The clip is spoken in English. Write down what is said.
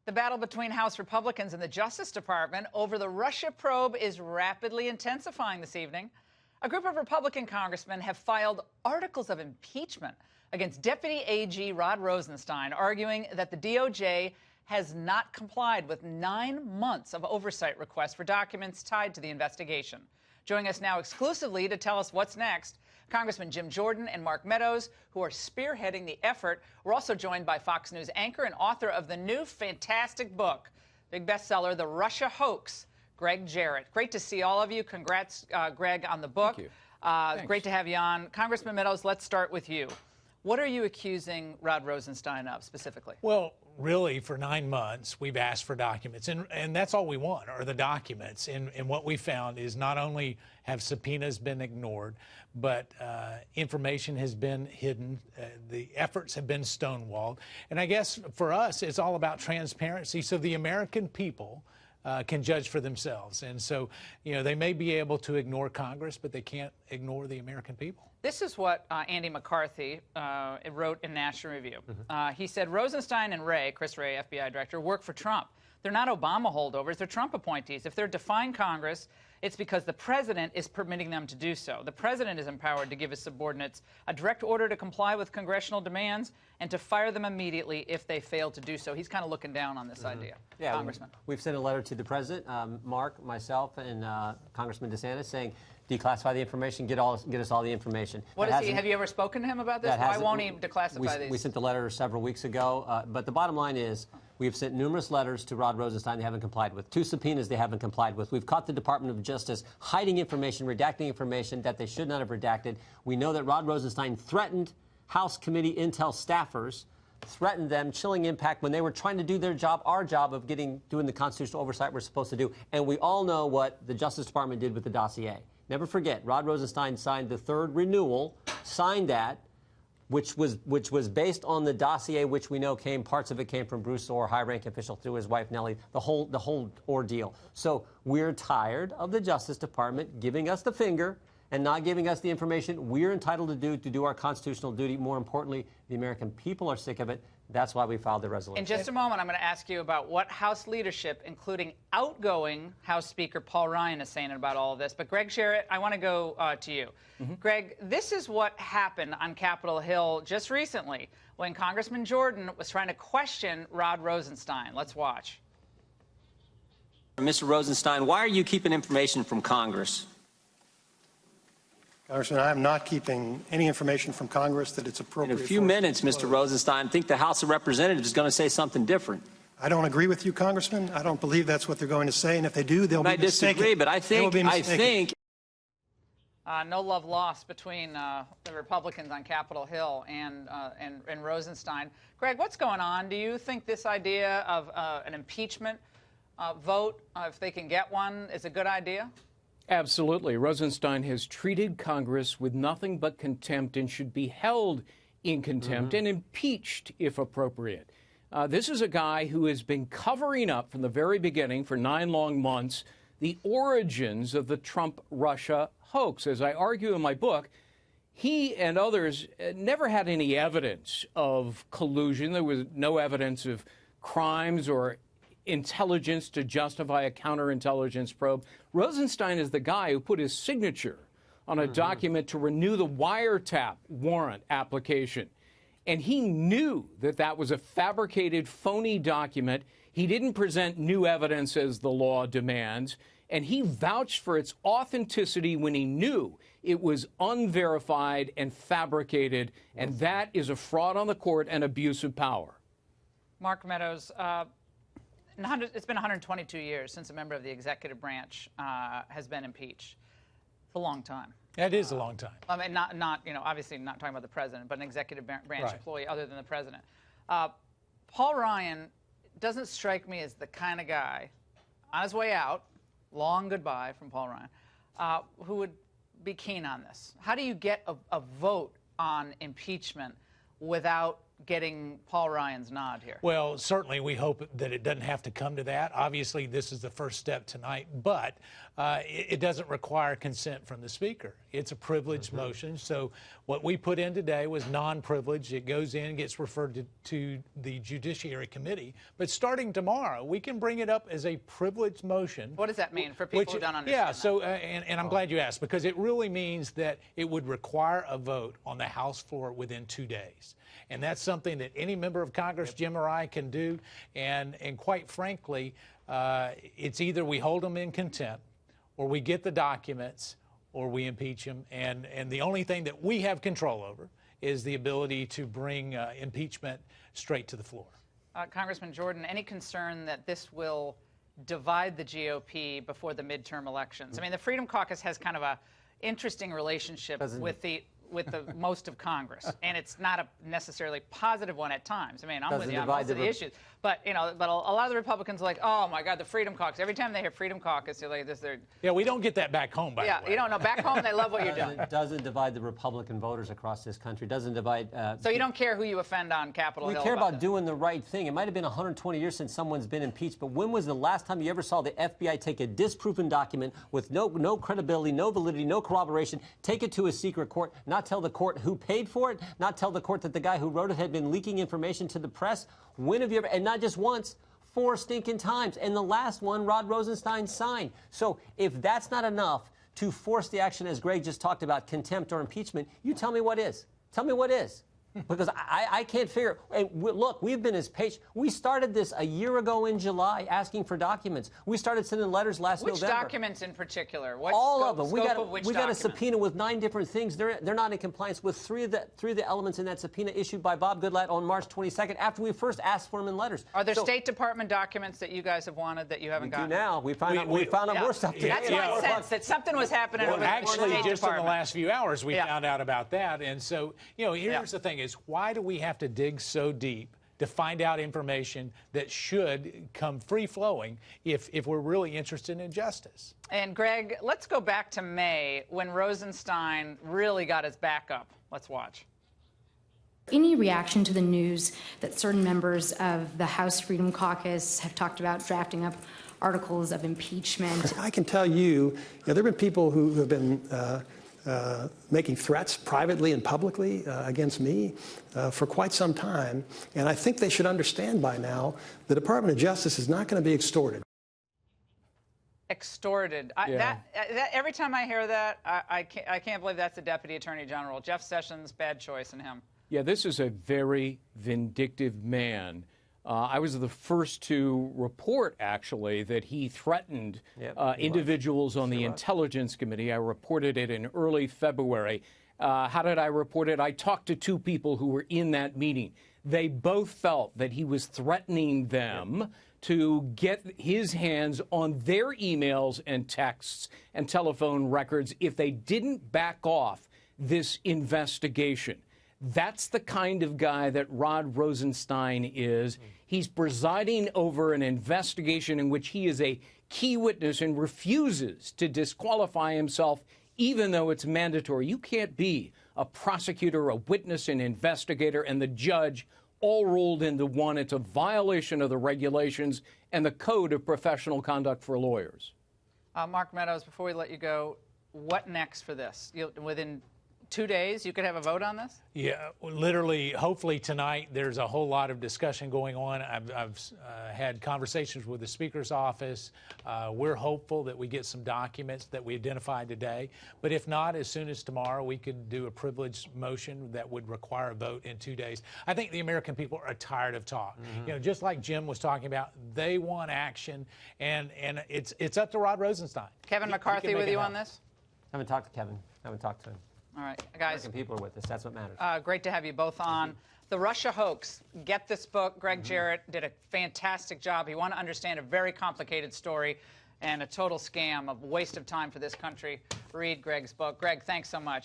The battle between House Republicans and the Justice Department over the Russia probe is rapidly intensifying this evening. A group of Republican congressmen have filed articles of impeachment against Deputy AG Rod Rosenstein, arguing that the DOJ has not complied with 9 months of oversight requests for documents tied to the investigation. Joining us now exclusively to tell us what's next, Congressman Jim Jordan and Mark Meadows, who are spearheading the effort. We're also joined by Fox News anchor and author of the new fantastic book, big bestseller, The Russia Hoax, Greg Jarrett. Great to see all of you. Congrats, Greg, on the book. Thank you. Great to have you on. Congressman Meadows, let's start with you. What are you accusing Rod Rosenstein of specifically? Well, really, for 9 months, we've asked for documents, and that's all we want are the documents. And what we found is not only have subpoenas been ignored, but information has been hidden. The efforts have been stonewalled. And I guess for us, it's all about transparency so the American people can judge for themselves. And so, you know, they may be able to ignore Congress, but they can't ignore the American people. This is what Andy McCarthy wrote in National Review. He said, Rosenstein and Chris Wray, FBI director, work for Trump. They're not Obama holdovers, they're Trump appointees. If they're defying Congress, it's because the president is permitting them to do so. The president is empowered to give his subordinates a direct order to comply with congressional demands and to fire them immediately if they fail to do so. He's kind of looking down on this idea. Yeah, Congressman. We've sent a letter to the president, Mark, myself, and Congressman DeSantis saying, declassify the information, get us all the information. What is he? Have you ever spoken to him about this? Why won't he declassify these? We sent the letter several weeks ago, but the bottom line is we have sent numerous letters to Rod Rosenstein they haven't complied with. 2 subpoenas they haven't complied with. We've caught the Department of Justice hiding information, redacting information that they should not have redacted. We know that Rod Rosenstein threatened House Committee Intel staffers, threatened them, chilling impact when they were trying to do their job, our job of doing the constitutional oversight we're supposed to do. And we all know what the Justice Department did with the dossier. Never forget, Rod Rosenstein signed the 3rd renewal, signed that, which was based on the dossier, which we know parts of it came from Bruce Orr, high-ranking official, through his wife Nellie, the whole ordeal. So we're tired of the Justice Department giving us the finger and not giving us the information we're entitled to do our constitutional duty. More importantly, the American people are sick of it. That's why we filed the resolution. In just a moment, I'm going to ask you about what House leadership, including outgoing House Speaker Paul Ryan, is saying about all of this. But Greg Jarrett, I want to go to you. Greg, this is what happened on Capitol Hill just recently when Congressman Jordan was trying to question Rod Rosenstein. Let's watch. Mr. Rosenstein, why are you keeping information from Congress? Congressman, I am not keeping any information from Congress that it's appropriate. In a few minutes, Mr. Rosenstein, I think the House of Representatives is going to say something different. I don't agree with you, Congressman. I don't believe that's what they're going to say, and if they do, they'll be mistaken. I disagree, but I think no love lost between the Republicans on Capitol Hill and Rosenstein. Greg, what's going on? Do you think this idea of an impeachment vote, if they can get one, is a good idea? Absolutely. Rosenstein has treated Congress with nothing but contempt and should be held in contempt and impeached if appropriate. This is a guy who has been covering up from the very beginning for 9 long months the origins of the Trump-Russia hoax. As I argue in my book, he and others never had any evidence of collusion. There was no evidence of crimes or intelligence to justify a counterintelligence probe. Rosenstein is the guy who put his signature on a document to renew the wiretap warrant application. And he knew that that was a fabricated, phony document. He didn't present new evidence as the law demands. And he vouched for its authenticity when he knew it was unverified and fabricated. And that is a fraud on the court and abuse of power. Mark Meadows, it's been 122 years since a member of the executive branch has been impeached. It's a long time. That is a long time. I mean, obviously not talking about the president, but an executive branch employee other than the president. Paul Ryan doesn't strike me as the kind of guy, on his way out, long goodbye from Paul Ryan, who would be keen on this. How do you get a vote on impeachment without getting Paul Ryan's nod here? Well, certainly we hope that it doesn't have to come to that. Obviously, this is the first step tonight, but it doesn't require consent from the Speaker. It's a privileged motion, so what we put in today was non-privileged. It goes in, gets referred to the Judiciary Committee, but starting tomorrow, we can bring it up as a privileged motion. What does that mean for people who don't understand? Yeah, so, and I'm glad you asked, because it really means that it would require a vote on the House floor within 2 days. And that's something that any member of Congress, Jim or I, can do. And quite frankly, it's either we hold them in contempt, or we get the documents, or we impeach them. And the only thing that we have control over is the ability to bring impeachment straight to the floor. Congressman Jordan, any concern that this will divide the GOP before the midterm elections? I mean, the Freedom Caucus has kind of a interesting relationship with the most of Congress, and it's not a necessarily positive one at times. I mean, I'm with you on most of the issues, but a lot of the Republicans are like, oh my God, the Freedom Caucus. Every time they hear Freedom Caucus, they're like this. Yeah, we don't get that back home, by the way. Yeah, you don't know. Back home, they love what you're doing. It doesn't divide the Republican voters across this country. It doesn't divide. So you don't care who you offend on Capitol Hill? We care about doing the right thing. It might have been 120 years since someone's been impeached, but when was the last time you ever saw the FBI take a disproven document with no credibility, no validity, no corroboration, take it to a secret court, not tell the court who paid for it, not tell the court that the guy who wrote it had been leaking information to the press? When have you ever, and not just once, 4 stinking times, and the last one Rod Rosenstein signed. So if that's not enough to force the action, as Greg just talked about, contempt or impeachment, you tell me what is. Tell me what is. Because I can't figure. Look, we've been as patient. We started this a year ago in July, asking for documents. We started sending letters last November. Which documents in particular? All of them. We got a subpoena with 9 different things. They're not in compliance with three of the elements in that subpoena issued by Bob Goodlatte on March 22nd after we first asked for them in letters. Are there State Department documents that you guys have wanted that you haven't gotten? Now we found out more stuff today. That's my sense that something was happening. Well, actually, just in the last few hours, we found out about that. And so, here's the thing: is why do we have to dig so deep to find out information that should come free-flowing if we're really interested in justice? And, Greg, let's go back to May when Rosenstein really got his back up. Let's watch. Any reaction to the news that certain members of the House Freedom Caucus have talked about drafting up articles of impeachment? I can tell you, there have been people who have been making threats privately and publicly against me for quite some time. And I think they should understand by now the Department of Justice is not going to be extorted. Extorted. Every time I hear that, I can't believe that's the Deputy Attorney General. Jeff Sessions, bad choice in him. Yeah, this is a very vindictive man. I was the first to report, actually, that he threatened individuals on the Intelligence Committee. I reported it in early February. How did I report it? I talked to 2 people who were in that meeting. They both felt that he was threatening them to get his hands on their emails and texts and telephone records if they didn't back off this investigation. That's the kind of guy that Rod Rosenstein is. He's presiding over an investigation in which he is a key witness and refuses to disqualify himself, even though it's mandatory. You can't be a prosecutor, a witness, an investigator, and the judge all rolled into one. It's a violation of the regulations and the code of professional conduct for lawyers. Mark Meadows, before we let you go, what next for this? Within 2 days, you could have a vote on this? Yeah, literally, hopefully tonight, there's a whole lot of discussion going on. I've had conversations with the Speaker's office. We're hopeful that we get some documents that we identified today. But if not, as soon as tomorrow, we could do a privileged motion that would require a vote in 2 days. I think the American people are tired of talk. Just like Jim was talking about, they want action, and it's up to Rod Rosenstein. Kevin McCarthy with you on this? I haven't talked to Kevin. I haven't talked to him. All right, guys. American people are with us. That's what matters. Great to have you both on. The Russia Hoax. Get this book. Greg Jarrett did a fantastic job. You want to understand a very complicated story and a total scam, a waste of time for this country. Read Greg's book. Greg, thanks so much.